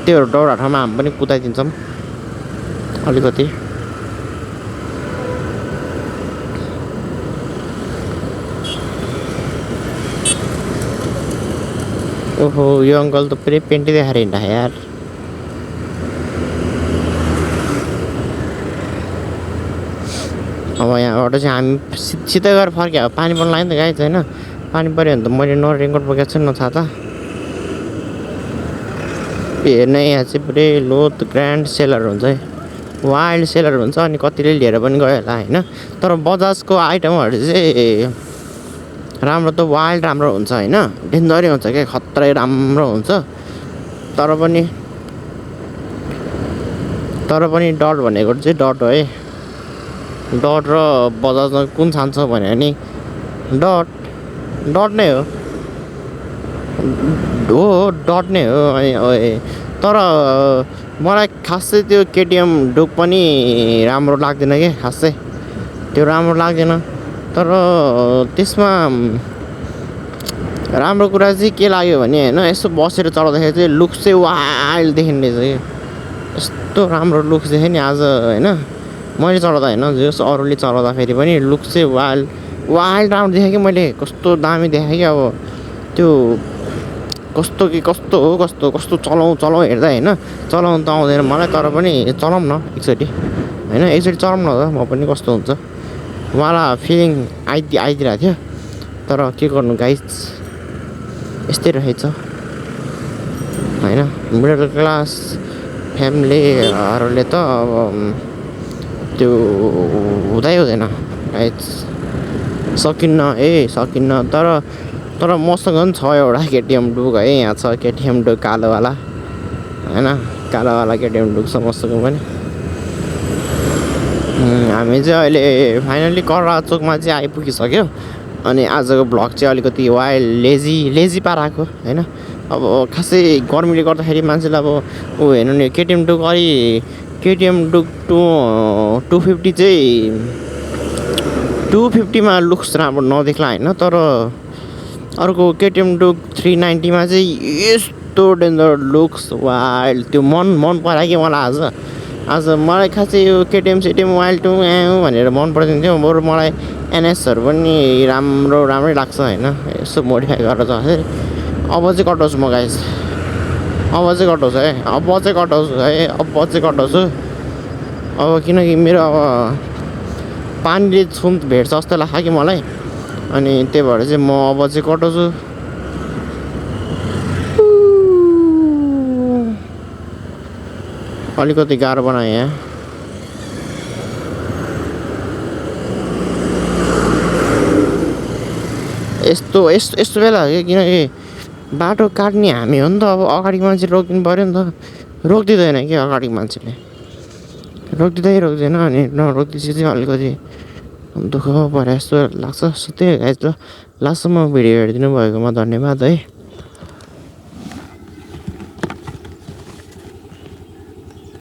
त्यो डौरा ठाउँमा हामी पनि कुदाइदिन्छौँ अलिकति। ओहो यो अङ्कल त पुरै पेन्टी देखाएर हिँड्दा यार। अब यहाँबाट चाहिँ हामी सिधै गएर फर्क्यो। पानी पर्नु लाग्यो नि त गाइज होइन, पानी पऱ्यो भने त मैले न रेनकोट बोकेको छु न छाता। हेर्न यहाँ चाहिँ पुरै लोत ग्रान्ड सेलर हुन्छ है, वाइल्ड सेलर हुन्छ। अनि कतिले लिएर पनि गयो होला होइन। तर बजाजको आइटमहरू चाहिँ राम्रो त वाइल्ड राम्रो हुन्छ होइन, डेन्जरै हुन्छ क्या, खत्रै राम्रो हुन्छ। तर पनि डट भनेको चाहिँ डट हो है। डट र बजाजमा कुन छान्छ भन्यो भने डट नै हो डट नै हो। तर मलाई खासै त्यो केटिएम डुक पनि राम्रो लाग्दैन कि, खासै त्यो राम्रो लाग्दैन। तर त्यसमा राम्रो कुरा चाहिँ के लाग्यो भने होइन, यसो बसेर चलाउँदाखेरि चाहिँ लुक्स चाहिँ वाइल्ड देखिने रहेछ कि, यस्तो राम्रो लुक्स देखेँ नि आज होइन। मैले चलाउँदा होइन, जस अरूले चलाउँदाखेरि पनि लुक्स चाहिँ वाइल्ड राम्रो देखेँ कि मैले। कस्तो दामी देखेँ कि अब त्यो कस्तो चलाउँ हेर्दा होइन। चलाउनु त आउँदैन मलाई, तर पनि चलाउँ न एकचोटि होइन, एकचोटि चलाउँ न त म पनि कस्तो हुन्छ मलाई फिलिङ आइदिरहेको थियो। तर के गर्नु गाइज, यस्तै रहेछ होइन। मिडल क्लास फ्यामिलीहरूले त अब त्यो हुँदैन गाइज, सकिन्न। तर मसँग पनि छ एउटा केटिएम डुक है, यहाँ छ केटिएम डुक कालोवाला होइन, कालोवाला केटिएम डुक छ मसँग पनि। हामी चाहिँ अहिले फाइनल्ली कररा चोकमा चाहिँ आइपुगिसक्यो। अनि आजको भ्लग चाहिँ अलिकति वाइल्ड लेजी पाराको होइन। अब खासै गर्मीले गर्दाखेरि मान्छेलाई अब हेर्नु नि, केटिएम डुक 250 चाहिँ 250मा लुक्स राम्रो नदेख्ला होइन। तर अर्को केटिएम डुक 390मा चाहिँ यस्तो डेन्जर लुक्स वाइल्ड, त्यो मन परायो कि मलाई आज मलाई खासै यो केटिएम वाइल्ड भनेर मन पर्दैन थियो। बरु मलाई एनएसहरू पनि राम्रै लाग्छ होइन, यसो मोडिफाई गरेर चाहिँ। अब चाहिँ कटाउँछु म गाइस, अब चाहिँ कटाउँछु। अब किनकि मेरो अब पानीले छुम भेट्छ जस्तो लाग्छ कि मलाई। अनि त्यही भएर चाहिँ म अब चाहिँ कटाउँछु। अलिकति गाह्रो बनाएँ यहाँ। यस्तो बेला हो कि, किनकि बाटो काट्ने हामी हो नि त। अब अगाडि मान्छे रोकिनु पऱ्यो नि त, रोकिदिँदैन कि अगाडि मान्छेले, रोक्दैन। अनि नरोकिदिएपछि चाहिँ अलिकति दुःख परे जस्तो लाग्छ। त्यही गाइस, ल लास्टसम्म भिडियो हेरिदिनु भएकोमा धन्यवाद है।